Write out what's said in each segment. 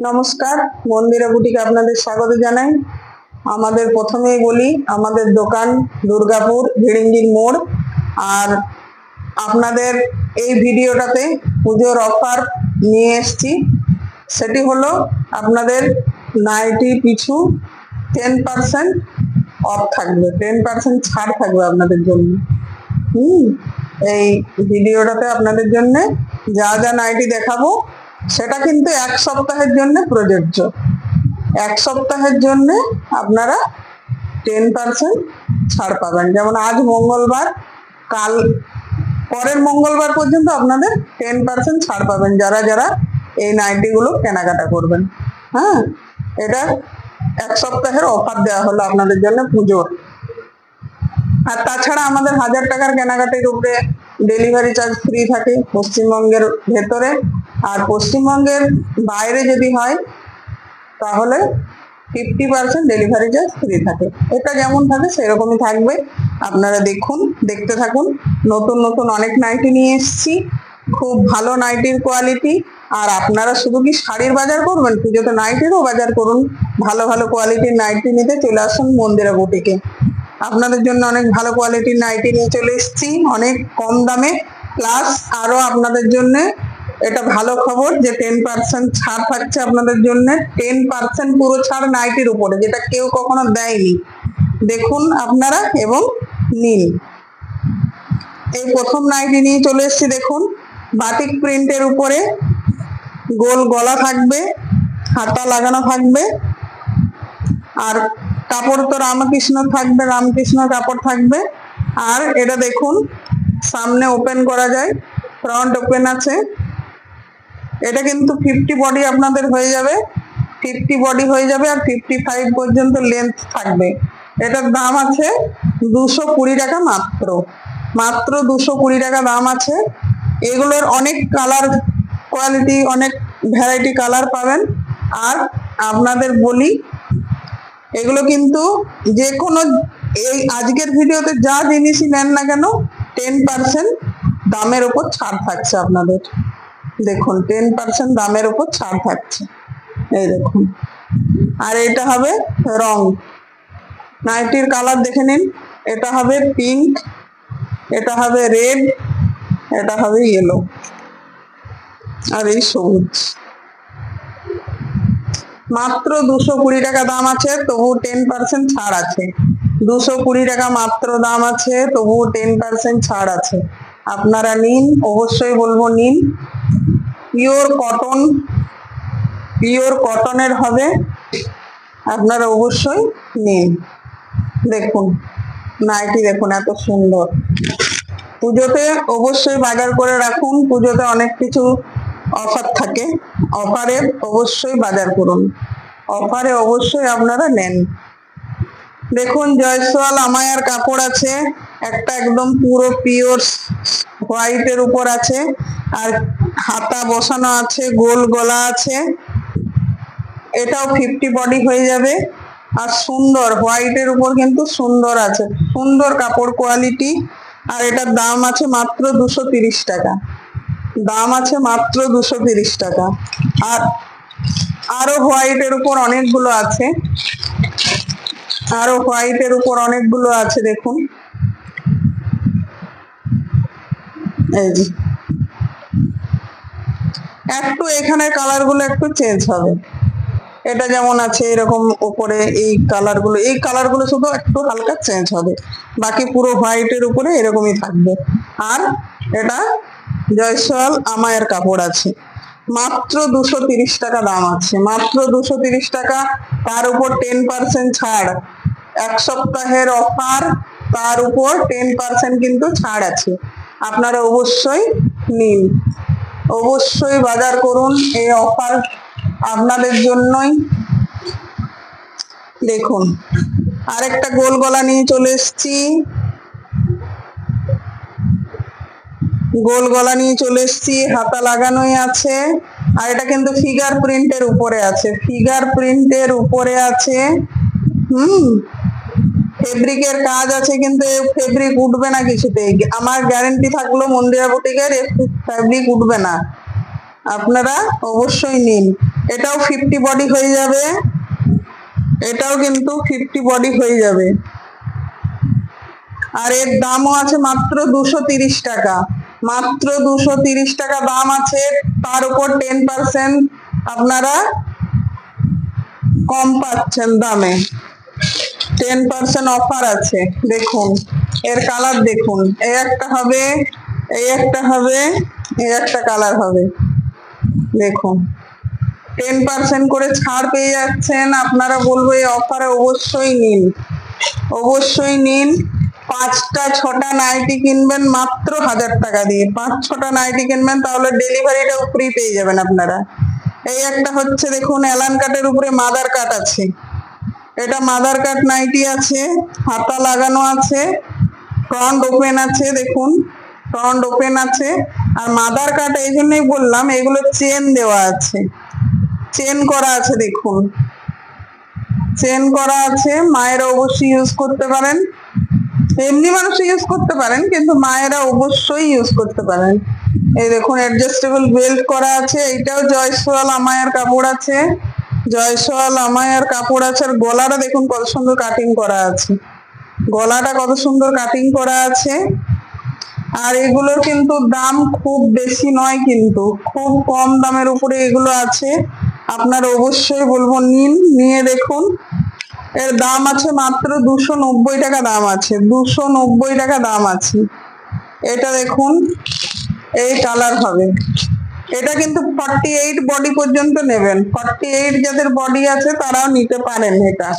নমস্কার, মন্দিরা বুটিকে আপনাদের স্বাগত জানাই। আমাদের প্রথমেই বলি, আমাদের দোকান দুর্গাপুর ভিড়িঙ্গির মোড়। আর আপনাদের এই ভিডিওটাতে পুজোর অফার নিয়ে এসেছি। সেটি হলো আপনাদের নাইটি পিছু 10% অফ থাকবে, 10% ছাড় থাকবে আপনাদের জন্য। এই ভিডিওটাতে আপনাদের জন্য যা যা নাইটি দেখাবো সেটা কিন্তু এক সপ্তাহের জন্য প্রযোজ্য। এক সপ্তাহের জন্য আপনারা 10% ছাড় পাবেন। যেমন আজ মঙ্গলবার, কাল পরের মঙ্গলবার পর্যন্ত আপনাদের 10% ছাড় পাবেন যারা যারা এই নাইটিগুলো কেনাকাটা করবেন। হ্যাঁ, এটা এক সপ্তাহের অফার দেওয়া হলো আপনাদের জন্য পুজোর। আর তাছাড়া আমাদের 1000 টাকার কেনাকাটির উপরে ডেলিভারি চার্জ ফ্রি থাকে পশ্চিমবঙ্গের ভেতরে। আর পশ্চিমবঙ্গের বাইরে যদি হয় তাহলে 50% ডেলিভারি চার্জ ফ্রি থাকে। এটা যেমন থাকে সেরকমই থাকবে। আপনারা দেখুন, দেখতে থাকুন। নতুন নতুন অনেক নাইটি নিয়ে এসেছি, খুব ভালো নাইটির কোয়ালিটি। আর আপনারা শুধু কি শাড়ির বাজার করবেন, পুজোতে নাইটিরও বাজার করুন। ভালো ভালো কোয়ালিটির নাইটি নিতে চলে আসুন মন্দিরা বুটিকে। আপনাদের জন্য অনেক ভালো কোয়ালিটির নাইটি নিয়ে চলে এসেছি, অনেক কম দামে। প্লাস আরো আপনাদের জন্য এটা ভালো খবর যে 10% ছাড় থাকছে আপনাদের জন্য। 10% পুরো ছাড় নাইটির উপরে, যেটা কেউ কখনো দেয়নি। দেখুন আপনারা এবং নিন। এই প্রথম নাইটি নিয়ে চলে এসেছি। দেখুন, বাটিক প্রিন্টের উপরে গোল গলা থাকবে, হাতা লাগানো থাকবে। আর কাপড় তো রামকৃষ্ণ থাকবে, রামকৃষ্ণ কাপড় থাকবে। আর এটা দেখুন, সামনে ওপেন করা যায়, ফ্রন্ট ওপেন আছে। এটা কিন্তু 50 বডি আপনাদের হয়ে যাবে, 50 বডি হয়ে যাবে। আর 55 পর্যন্ত লেন্থ থাকবে। এটার দাম আছে 220 টাকা মাত্র, মাত্র 220 টাকা দাম আছে। এগুলোর অনেক কালার কোয়ালিটি, অনেক ভ্যারাইটি কালার পাবেন। আর আপনাদের বলি, এগুলো কিন্তু যে কোনো এই আজকের ভিডিওতে যা জিনিসই নেন না কেন 10% দামের উপর ছাড় থাকছে আপনাদের। দেখুন, 10% দামের উপর ছাড় থাকছে, এই দেখুন। আর এটা হবে রং, নাইটির কালার দেখে নিন। এটা হবে পিঙ্ক, এটা হবে রেড, এটা হবে ইয়েলো, আর এই সবুজ। মাত্র 220 টাকা দাম আছে, তবু 10% ছাড় আছে। 220 টাকা মাত্র দাম আছে, তবু 10% ছাড় আছে। আপনারা নিন, অবশ্যই বলবো নিন। পিওর কটন, পিওর কটনের হবে, আপনারা অবশ্যই নিন। দেখুন নাইটি, দেখুন এত সুন্দর। পুজোতে অবশ্যই বাজার করে রাখুন, পুজোতে অনেক কিছু অফার থাকে। অফারে অবশ্যই বাজার করুন, অফারে অবশ্যই আপনারা নেন। দেখুন, জয়সওয়াল আমায়ার কাপড় আছে, একটা একদম পুরো পিওর হোয়াইটের উপর আছে। আর হাতা বসানো আছে, গোল গলা আছে। এটাও 50 বডি হয়ে যাবে। আর সুন্দর হোয়াইটের উপর কিন্তু সুন্দর আছে, সুন্দর কাপড় কোয়ালিটি। আর এটার দাম আছে মাত্র 230 টাকা, দাম আছে মাত্র 230 টাকা। আর আরো হোয়াইটের উপর অনেকগুলো আছে, আরো হোয়াইটের উপর অনেকগুলো আছে। দেখুন, এই যে একটু এখানের কালার গুলো একটু চেঞ্জ হবে। এটা যেমন আছে এরকম উপরে এই কালার গুলো শুধু একটু হালকা চেঞ্জ হবে, বাকি পুরো হোয়াইটের উপরে এরকমই থাকবে। আর এটা জয়সওয়াল আমায়ের কাপড় আছে, মাত্র 230 টাকা দাম আছে, মাত্র 230 টাকা। তার উপর 10% ছাড়, এক সপ্তাহের অফার, তার উপর 10% কিন্তু ছাড় আছে। আপনারা অবশ্যই নিন, অবশ্যই বাজার করুন, এই অফার আপনাদের জন্যই। দেখুন, আরেকটা গোল গলা নিয়ে চলে এসেছি, গোল গলা নিয়ে চলে এসেছি, হাতা লাগানোই আছে। আর এটা কিন্তু ফিগার প্রিন্টের উপরে আছে, ফিগার প্রিন্টের উপরে আছে। ফেব্রিকের কাজ আছে, কিন্তু ফেব্রিক উঠবে না কিছুতেই, আমার গ্যারান্টি থাকলো মন্দিরা বুটিকের, ফেব্রিক উঠবে না। আপনারা অবশ্যই নিন। এটাও 50 বডি হয়ে যাবে, এটাও কিন্তু 50 বডি হয়ে যাবে। আর এর দামও আছে মাত্র 230 টাকা, মাত্র 230 টাকা দাম আছে। তার উপর 10% আপনারা কম পাচ্ছেন দামে, 10% অফার আছে। দেখুন এর কালার দেখুন, এই একটা হবে, এই একটা হবে, এই একটা কালার হবে। দেখুন 10% করে ছাড় পেয়ে যাচ্ছেন আপনারা। বলবো এই অফারে অবশ্যই নিন, অবশ্যই নিন। 5টা 6টা নাইটি কিনবেন মাত্র 1000 টাকা দিয়ে, 5-6টা নাইটি কিনবেন, তাহলে ডেলিভারিটাও ফ্রি পেয়ে যাবেন আপনারা। এই একটা হচ্ছে দেখুন অ্যালান কাটের উপরে মাদার কাট আছে, এটা মাদার কাট নাইটি আছে, হাতা লাগানো আছে, ফ্রন্ট ওপেন আছে। দেখুন ফ্রন্ট ওপেন আছে। আর মাদার কাট এই জন্যই বললাম, এগুলো চেন দেওয়া আছে, চেন করা আছে। দেখুন চেন করা আছে। মায়েরা অবশ্যই ইউজ করতে পারেন, এমনি মানুষ ইউজ করতে পারেন, কিন্তু মায়েরা অবশ্যই ইউজ করতে পারেন। এই দেখুন অ্যাডজাস্টেবল বেল্ট করা আছে, এইটাও জয়সওয়াল আমায়ার কাপড় আছে, জয়সওয়াল আমায়ার কাপড় আছে। আর গলাটা দেখুন কত সুন্দর কাটিং করা আছে, গলাটা কত সুন্দর কাটিং করা আছে। আর এগুলোর কিন্তু দাম খুব বেশি নয়, কিন্তু খুব কম দামের উপরে এগুলো আছে। আপনারা অবশ্যই বলবো নিন, নিয়ে দেখুন। এর দাম আছে মাত্র 290 টাকা দাম আছে, 290 টাকা দাম আছে। এটা দেখুন এই কালার হবে, এটা কিন্তু 48 বডি পর্যন্ত নেবেন, 48 যাদের বডি আছে তারাও নিতে পারেন। এটা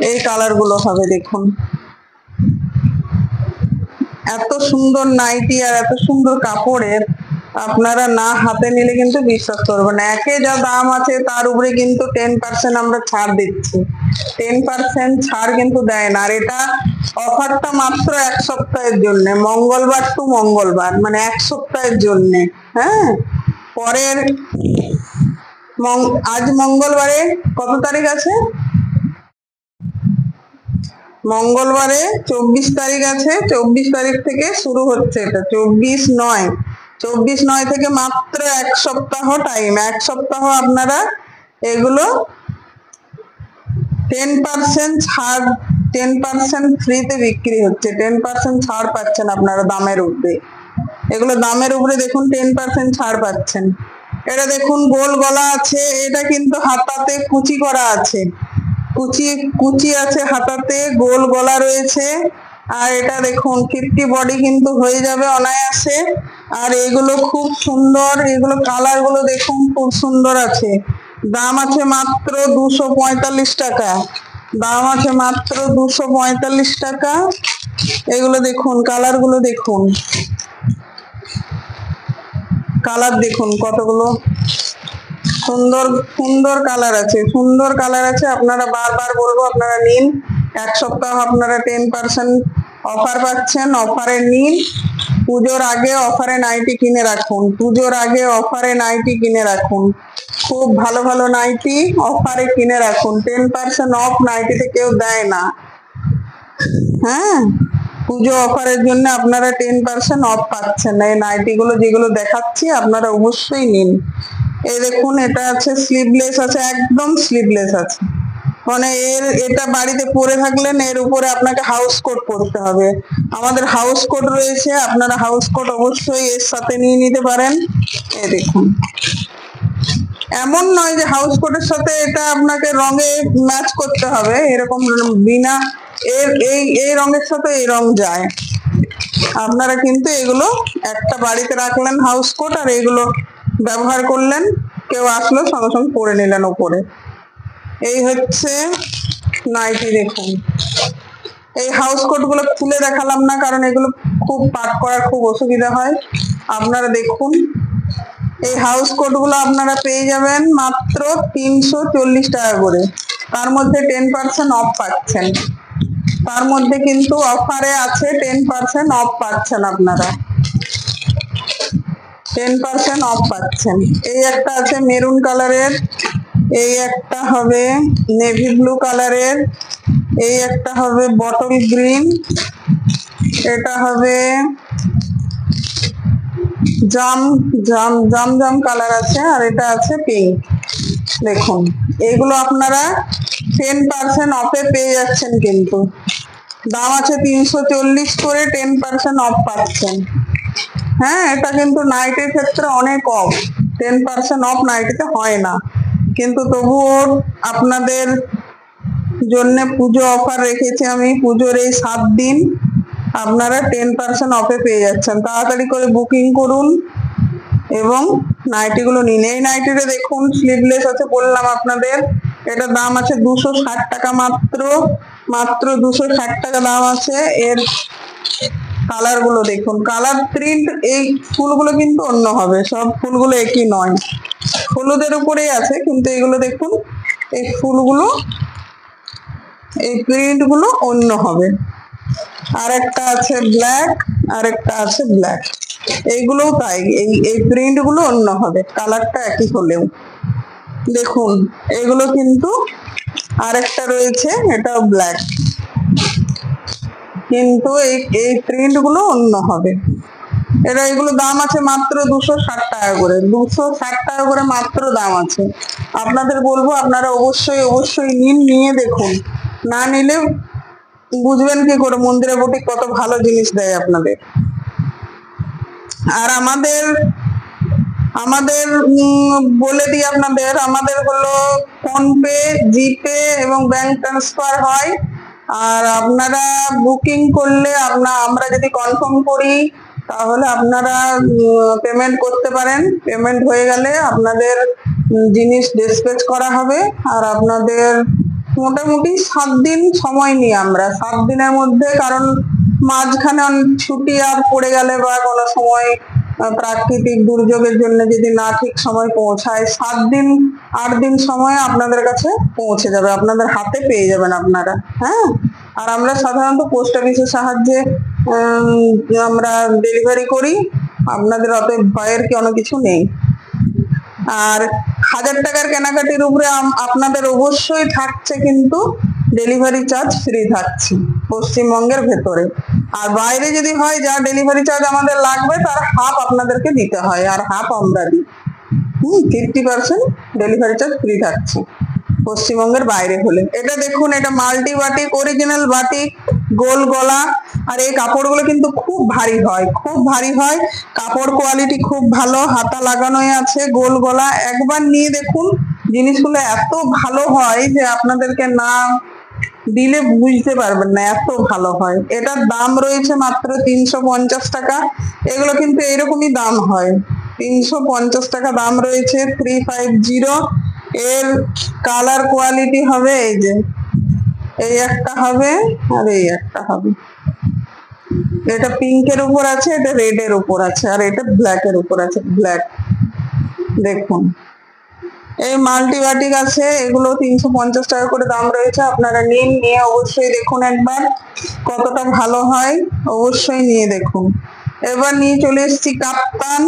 এই কালার গুলো হবে। দেখুন এত সুন্দর নাইটি আর এত সুন্দর কাপড়ের, আপনারা না হাতে নিলে কিন্তু বিশ্বাস করবেন না। একে যা দাম আছে তার উপরে কিন্তু 10% আমরা ছাড় দিচ্ছি, 10% ছাড় কিন্তু দেয় না। আর এটা অফারটা মাত্র 1 সপ্তাহের জন্য, মঙ্গলবার টু মঙ্গলবার, মানে 1 সপ্তাহের জন্য। হ্যাঁ, পরের আজ মঙ্গলবারে কত তারিখ আছে? মঙ্গলবারে 24 তারিখ আছে, 24 তারিখ থেকে শুরু হচ্ছে এটা, 24/9 থেকে মাত্র 1 সপ্তাহ টাইম, 1 সপ্তাহ আপনারা এগুলো 10% ছাড়, 10% ফ্রিতে বিক্রি হচ্ছে, 10% ছাড় পাচ্ছেন আপনারা দামের উপরে। এগুলো দামের উপরে দেখুন 10% ছাড় পাচ্ছেন। এটা দেখুন গোল গলা আছে, এটা কিন্তু হাতাতে কুচি করা আছে, কুচি আছে হাতাতে, গোল গলা রয়েছে। আর এটা দেখুন 50 বডি কিন্তু হয়ে যাবে অনায়াসে। আর এগুলো খুব সুন্দর, এগুলো কালার গুলো দেখুন খুব সুন্দর আছে। দাম আছে মাত্র 245 টাকা, দাম আছে মাত্র 245 টাকা। এগুলো দেখুন কালার গুলো দেখুন, কালার দেখুন কতগুলো সুন্দর সুন্দর কালার আছে, সুন্দর কালার আছে। আপনারা বারবার বলবো আপনারা নিন, 1 সপ্তাহ আপনারা 10% অফার পাচ্ছেন, অফারে নিন। পুজোর আগে অফারে নাইটি কিনে রাখুন, পুজোর আগে অফারে নাইটি কিনে রাখুন, খুব ভালো ভালো নাইটি অফারে কিনে রাখুন। 10% অফ নাইটিতে কেউ দেয় না। হ্যাঁ, পুজো অফারের জন্য আপনারা 10% অফ পাচ্ছেন। এই নাইটি গুলো যেগুলো দেখাচ্ছি আপনারা অবশ্যই নিন। এই দেখুন এটা আছে স্লিভলেস আছে, একদম স্লিভলেস আছে, মানে এটা বাড়িতে পরে থাকলেন, এর উপরে আপনাকে হাউস কোট পরতে হবে। আমাদের হাউস কোট রয়েছে, আপনারা হাউস কোট অবশ্যই এর সাথে নিয়ে নিতে পারেন। এই দেখুন, এমন নয় যে হাউস কোটের সাথে এটা আপনাকে রঙে ম্যাচ করতে হবে, এরকম বিনা এই রঙের সাথে এই রং যায়। আপনারা কিন্তু এগুলো একটা বাড়িতে রাখলেন হাউস কোট, আর এগুলো ব্যবহার করলেন, কেউ আসলো সঙ্গে সঙ্গে পরে নিলেন উপরে। এই হচ্ছে নাইটি। দেখুন এই হাউস কোট গুলো খুলে দেখালাম না, কারণ এগুলো খুব পাট করার খুব অসুবিধা হয়। আপনারা দেখুন এই হাউস কোট গুলো আপনারা পেয়ে যাবেন মাত্র 340 টাকা করে, তার মধ্যে 10% অফ পাচ্ছেন, তার মধ্যে কিন্তু অফারে আছে 10% অফ পাচ্ছেন আপনারা, 10% অফ পাচ্ছেন। এই একটা আছে মেরুন কালারের, এই একটা হবে নেভি ব্লু কালারের, এই একটা হবে বটল গ্রিন, এটা হবে জাম জাম জাম জাম কালার আছে, আর এটা আছে পিঙ্ক। দেখুন এগুলো আপনারা 10% অফে পেয়ে যাচ্ছেন, কিন্তু দাম আছে 340 করে, 10% অফ পাচ্ছেন। হ্যাঁ, এটা কিন্তু নাইটের ক্ষেত্রে অনেক অফ, 10% অফ নাইটিতে হয় না, কিন্তু তবুও আপনাদের জন্য পুজো অফার রেখেছি আমি। পুজোর এই 7 দিন আপনারা 10% অফে পেয়ে যাচ্ছেন। তাড়াতাড়ি করে বুকিং করুন এবং নাইটিগুলো নিন। এই নাইটিটা দেখুন স্লিভলেস আছে, বললাম আপনাদের এটা দাম আছে 260 টাকা, মাত্র মাত্র 260 টাকা দাম আছে। এর কালার গুলো দেখুন, কালার প্রিন্ট, এই ফুলগুলো কিন্তু অন্য হবে, সব ফুলগুলো একই নয়, হলুদের উপরেই আছে, কিন্তু এগুলো দেখুন এই ফুলগুলো, এই প্রিন্ট গুলো অন্য হবে। আর একটা আছে ব্ল্যাক, আর একটা আছে ব্ল্যাক, এইগুলোও তাই, এই প্রিন্ট গুলো অন্য হবে, কালারটা একই হলেও। দেখুন এগুলো কিন্তু আরেকটা রয়েছে, এটাও ব্ল্যাক, কিন্তু এই প্রিন্ট গুলো অন্য হবে। এগুলো দাম আছে মাত্র 260 টাকা করে, 260 টাকা করে মাত্র দাম আছে। আপনাদের বলবো আপনারা অবশ্যই অবশ্যই নিন, নিয়ে দেখুন, না নিলে বুঝবেন কি করে মন্দিরা বুটিক কত ভালো জিনিস দেয় আপনাদের। আর আমাদের বলে দিই আপনাদের, আমাদের হলো ফোনপে, জিপে এবং ব্যাংক ট্রান্সফার হয়। আর আপনারা বুকিং করলে আমরা যদি কনফার্ম করি তাহলে আপনারা পেমেন্ট করতে পারেন। পেমেন্ট হয়ে গেলে আপনাদের জিনিস ডিসপ্যাচ করা হবে। আর আপনাদের মোটামুটি 7 দিন সময় নিই আমরা, 7 দিনের মধ্যে, কারণ মাঝখানে ছুটি আর পড়ে গেলে বা কোনো সময় প্রাকৃতিক দুর্যোগের জন্য যদি না ঠিক সময় পৌঁছায়, 7 দিন 8 দিন সময় আপনাদের কাছে পৌঁছে যাবে, আপনাদের হাতে পেয়ে যাবেন আপনারা। হ্যাঁ, আর আমরা সাধারণত পোস্ট অফিসের সাহায্যে আমরা ডেলিভারি করি, আপনাদের অতএব ভয়ের কোনো কিছু নেই। আর 1000 টাকার কেনাকাটির উপরে আপনাদের অবশ্যই থাকছে কিন্তু ডেলিভারি চার্জ ফ্রি থাকছে পশ্চিমবঙ্গের ভেতরে। আর বাইরে যদি হয়, যা ডেলিভারি চার্জ আমাদের লাগবে তার হাফ আপনাদেরকে দিতে হয়, আর হাফ আমরা দিই। 50% ডেলিভারি চার্জ ফ্রি থাকছে পশ্চিমবঙ্গের বাইরে হলে। এটা দেখুন, এটা মাল্টি বাটিক, অরিজিনাল বাটিক, গোল গলা। আর এই কাপড়গুলো কিন্তু খুব ভারী হয়, খুব ভারী হয়, কাপড় কোয়ালিটি খুব ভালো, হাতা লাগানোই আছে, গোল গলা। একবার নিয়ে দেখুন, জিনিসগুলো এত ভালো হয় যে আপনাদেরকে না দিলে বুঝতে পারবেন না, এত ভালো হয়। এটার দাম রয়েছে মাত্র 350 টাকা। এগুলো কিন্তু এরকমই দাম হয়, 350 টাকা দাম রয়েছে, 350। এর কালার কোয়ালিটি হবে এই যে, এই একটা হবে আর এই একটা হবে। এটা পিঙ্কের উপর আছে, এটা রেড এর উপর আছে, আর এটা ব্ল্যাক এর উপর আছে, ব্ল্যাক। দেখুন এই মাল্টিবাটিক আছে, এগুলো 350 টাকা করে দাম রয়েছে। আপনারা নিন, নিয়ে অবশ্যই দেখুন একবার কতটা ভালো হয়, অবশ্যই নিয়ে দেখুন। এবার নিয়ে চলে এসেছি কাপ্তান,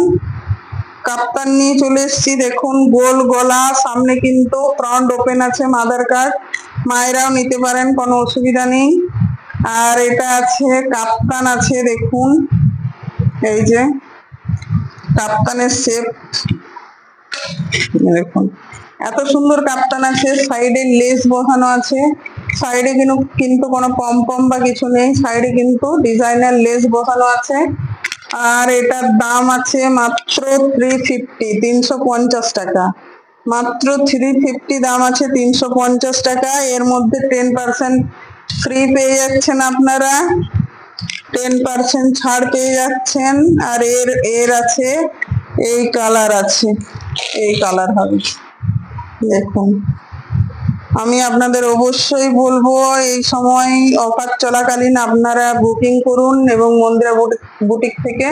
কাপ্তান নিয়ে চলে এসেছি। দেখুন গোল গলা, সামনে কিন্তু ফ্রন্ট ওপেন আছে, মাদার কার্ড, মায়েরাও নিতে পারেন, কোনো অসুবিধা নেই। আর এটা আছে কাপ্তান আছে, দেখুন এই যে কাপ্তানের শেপ, দেখুন এত সুন্দর কাপ্তান আছে, সাইডে লেস বসানো আছে, সাইডে কিন্তু কোনো পম পম বা কিছু নেই, সাইডে কিন্তু ডিজাইনার লেস বসানো আছে। আর এটার দাম আছে মাত্র 350 টাকা, মাত্র 350 দাম আছে, 350 টাকা। এর মধ্যে 10% ফ্রি পেয়ে যাচ্ছেন আপনারা, 10% ছাড় পেয়ে যাচ্ছেন। আর এর আছে এই কালার আছে, এই কালার হবে। দেখুন আমি আপনাদের অবশ্যই বলবো এই সময় অফার চলাকালীন আপনারা বুকিং করুন এবং মন্দিরা বুটিক থেকে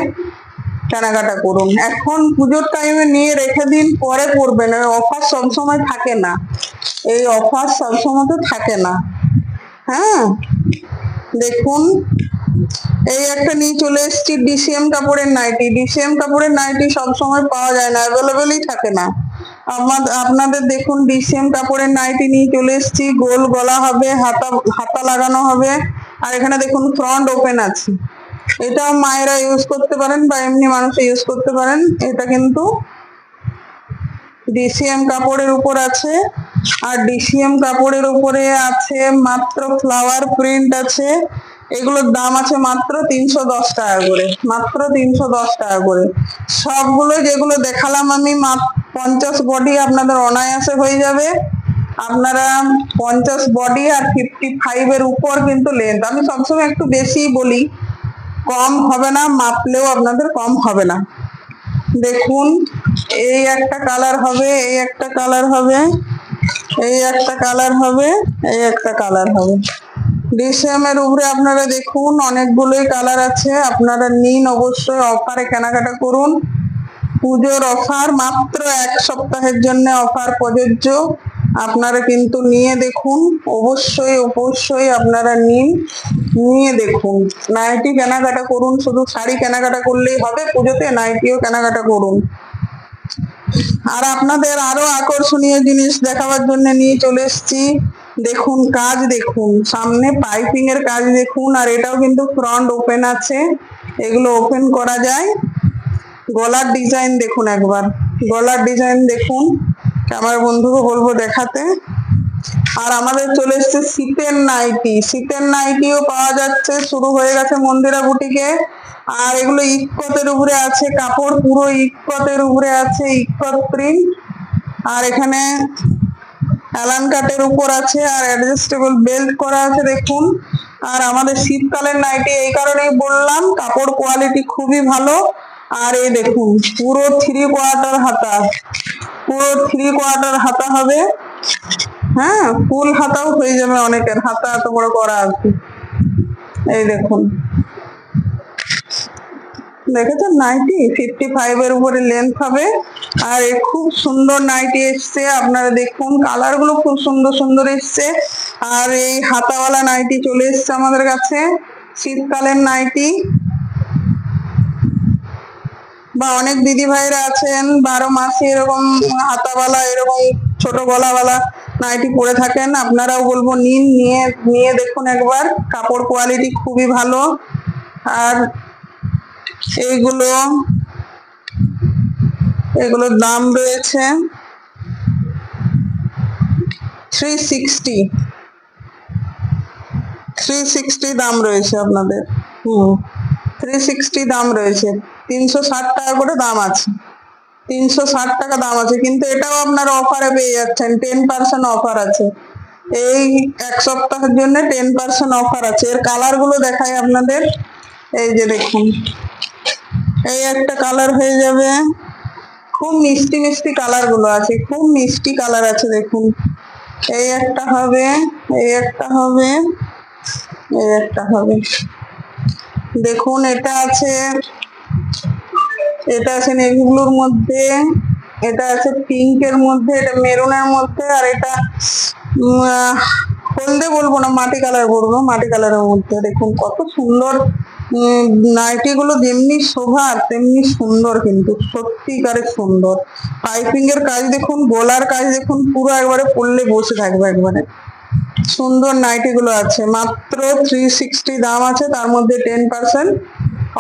কেনাকাটা করুন। এখন পুজোর টাইমে নিয়ে রেখে দিন, পরে পড়বেন, অফার সবসময় থাকে না, এই অফার সবসময় তো থাকে না। হ্যাঁ, দেখুন এই একটা নিয়ে চলে এসেছি ডিসিএম কাপড়ের নাইটি। ডিসিএম কাপড়ের নাইটি সবসময় পাওয়া যায় না, অ্যাভেলেবেলই থাকে না। আপনাদের দেখুন ডিসিএম কাপড়ের নাইটি নিয়ে চলে এসেছি, গোল গলা হবে, হাতা লাগানো হবে। আর এখানে দেখুন ফ্রন্ট ওপেন আছে, এটাও মায়েরা ইউজ করতে পারেন বা এমনি মানুষ ইউজ করতে পারেন। এটা কিন্তু ডিসিএম কাপড়ের উপর আছে, আর ডিসিএম কাপড়ের উপরে আছে মাত্র ফ্লাওয়ার প্রিন্ট আছে। এগুলোর দাম আছে মাত্র 310 টাকা করে, মাত্র 310 টাকা করে। সবগুলো যেগুলো দেখালাম আমি 50 বডি আপনাদের অনায়াসে হয়ে যাবে। আপনারা 50 বডি আর 55 এর উপর কিন্তু লেন্থ, আমি সবসময় একটু বেশি বলি, কম হবে না, মাপলেও আপনাদের কম হবে না। দেখুন এই একটা কালার হবে, এই একটা কালার হবে, এই একটা কালার হবে, এই একটা কালার হবে। ডিসিএম এর উপরে আপনারা দেখুন অনেকগুলোই কালার আছে, আপনারা নিন, অবশ্যই অফারে কেনাকাটা করুন। পুজোর অফার, মাত্র 1 সপ্তাহের জন্য অফার প্রযোজ্য। আপনারা কিন্তু নিয়ে দেখুন, অবশ্যই অবশ্যই আপনারা নিন, নিয়ে দেখুন। নাইটি কেনাকাটা করুন, শুধু শাড়ি কেনাকাটা করলেই হবে, পুজোতে নাইটিও কেনাকাটা করুন। আর আপনাদের আরো আকর্ষণীয় জিনিস দেখাবার জন্য নিয়ে চলে এসেছি। দেখুন কাজ, দেখুন সামনে পাইপিং এর কাজ দেখুন, আর এটাও কিন্তু ফ্রন্ট ওপেন আছে, এগুলো ওপেন করা যায়। গলার ডিজাইন দেখুন একবার, গলার ডিজাইন দেখুন, আমার বন্ধুকে বলবো দেখাতে। আর আমাদের চলে এসছে শীতের নাইটি, শীতের নাইটিও পাওয়া যাচ্ছে, শুরু হয়ে গেছে মন্দিরা বুটিকে। আর এগুলো ইকতের উপরে আছে, কাপড় পুরো ইকতের উপরে আছে, ইকত প্রিন্ট। আর এখানে অ্যালান কাটের উপর আছে, আর অ্যাডজাস্টেবল বেল্ট করা আছে দেখুন। আর আমাদের শীতকালের নাইটি এই কারণেই বললাম, কাপড় কোয়ালিটি খুবই ভালো। আর এই দেখুন পুরো 3/4 হাতা, পুরো 3/4 হাতা হবে। হ্যাঁ, ফুল হাতাও হয়ে যাবে, অনেকের হাতা এত বড় করা আছে। এই দেখুন, দেখেছেন নাইটি 55 এর উপরে লেন্থ হবে। আর খুব সুন্দর নাইটি এসছে, আপনারা দেখুন কালার গুলো খুব সুন্দর সুন্দর এসছে। আর এই হাতাওয়ালা নাইটি চলে এসছে আমাদের কাছে, শীতকালের নাইটি। বা অনেক দিদি ভাইরা আছেন 12 মাসে এরকম হাতাওয়ালা, এরকম ছোট গলাওয়ালা নাইটি পরে থাকেন, আপনারাও বলবো নিন, নিয়ে নিয়ে দেখুন একবার, কাপড় কোয়ালিটি খুবই ভালো। আর এগুলোর দাম রয়েছে 360 দাম রয়েছে আপনাদের। 360 দাম রয়েছে, 360 টাকা করে দাম আছে, 360 টাকা দাম আছে। কিন্তু এটাও আপনারা অফারে পেয়ে যাচ্ছেন, 10% অফার আছে। এই 1 সপ্তাহের জন্য 10% অফার আছে। এর কালার গুলো দেখাই আপনাদের, এই যে দেখুন, এই একটা কালার হয়ে যাবে, খুব মিষ্টি মিষ্টি কালার গুলো আছে, খুব মিষ্টি কালার আছে দেখুন। এই একটা হবে, এই একটা হবে, এই একটা হবে। দেখুন এটা আছে, এটা আছে নেভি ব্লুর মধ্যে, এটা আছে পিঙ্কের মধ্যে, এটা মেরুনের মধ্যে, আর এটা হলদে বলবো না, মাটি কালার বলবো, মাটি কালারের মধ্যে। দেখুন কত সুন্দর নাইটি গুলো, যেমনি শোভা তেমনি সুন্দর, কিন্তু সত্যিকারের সুন্দর। পাইপিং এর কাজ দেখুন, গলার কাজ দেখুন, পুরো একবারে পরলে বসে থাকবে একবারে। সুন্দর নাইটি গুলো আছে, মাত্র 360 দাম আছে, তার মধ্যে 10%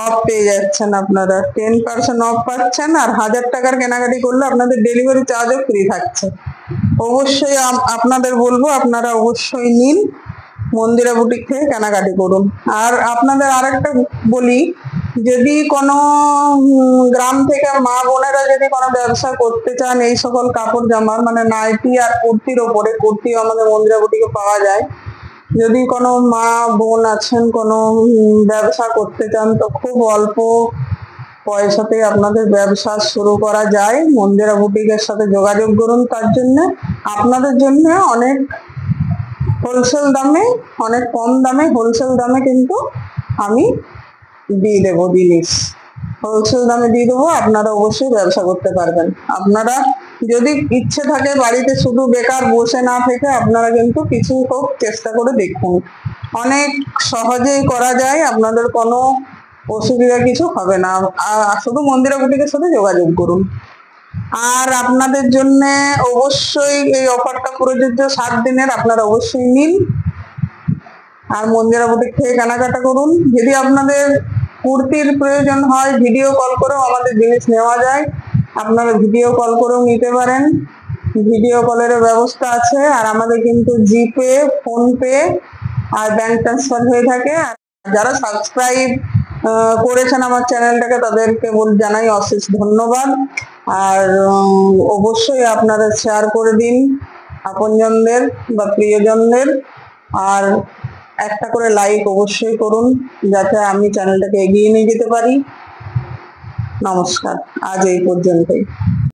অফ পেয়ে যাচ্ছেন আপনারা, 10% অফ পাচ্ছেন। আর 1000 টাকার কেনাকাটি করলে আপনাদের ডেলিভারি চার্জও ফ্রি থাকছে। অবশ্যই আপনাদের বলবো আপনারা অবশ্যই নিন, মন্দিরা বুটিক থেকে কেনাকাটি করুন। আর আপনাদের আরেকটা বলি, যদি কোনো গ্রাম থেকে মা বোনেরা যদি কোনো ব্যবসা করতে চান এই সকল কাপড় জামার, মানে নাইটি আর কুর্তির ওপরে, কুর্তিও আমাদের মন্দিরা বুটিকে পাওয়া যায়। যদি কোনো মা বোন আছেন কোনো ব্যবসা করতে চান, তো খুব অল্প পয়সাতে আপনাদের ব্যবসা শুরু করা যায়। মন্দিরা বুটিকের সাথে যোগাযোগ করুন, তার জন্য আপনাদের জন্য অনেক হোলসেল দামে, অনেক কম দামে, হোলসেল দামে কিন্তু আমি দিয়ে দেবো জিনিস, হোলসেল দামে দিয়ে দেবো, আপনারা অবশ্যই ব্যবসা করতে পারবেন। আপনারা যদি ইচ্ছে থাকে বাড়িতে শুধু বেকার বসে না থেকে, আপনারা কিন্তু কিছু হোক চেষ্টা করে দেখুন, অনেক সহজেই করা যায়, আপনাদের কোনো অসুবিধা কিছু হবে না। শুধু মন্দিরা বুটিকের সাথে যোগাযোগ করুন। আর আপনাদের জন্য অবশ্যই এই অফারটা প্রযোজ্য 7 দিনের, আপনারা অবশ্যই নিন আর মন্দিরা বুটিক থেকে কেনাকাটা করুন। যদি আপনাদের কুর্তির প্রয়োজন হয় ভিডিও কল করেও আমাদের জিনিস নেওয়া যায়, আপনারা ভিডিও কল করেও নিতে পারেন, ভিডিও কলের ব্যবস্থা আছে। আর আমাদের কিন্তু জিপে, ফোনপে আর ব্যাংক ট্রান্সফার হয়ে থাকে। আর যারা সাবস্ক্রাইব করেছেন আমার চ্যানেলটাকে তাদেরকে জানাই অশেষ ধন্যবাদ। আর অবশ্যই আপনারা শেয়ার করে দিন আপনজনদের বা প্রিয়জনদের, আর একটা করে লাইক অবশ্যই করুন যাতে আমি চ্যানেলটাকে এগিয়ে নিয়ে যেতে পারি। নমস্কার, আজ এই পর্যন্তই।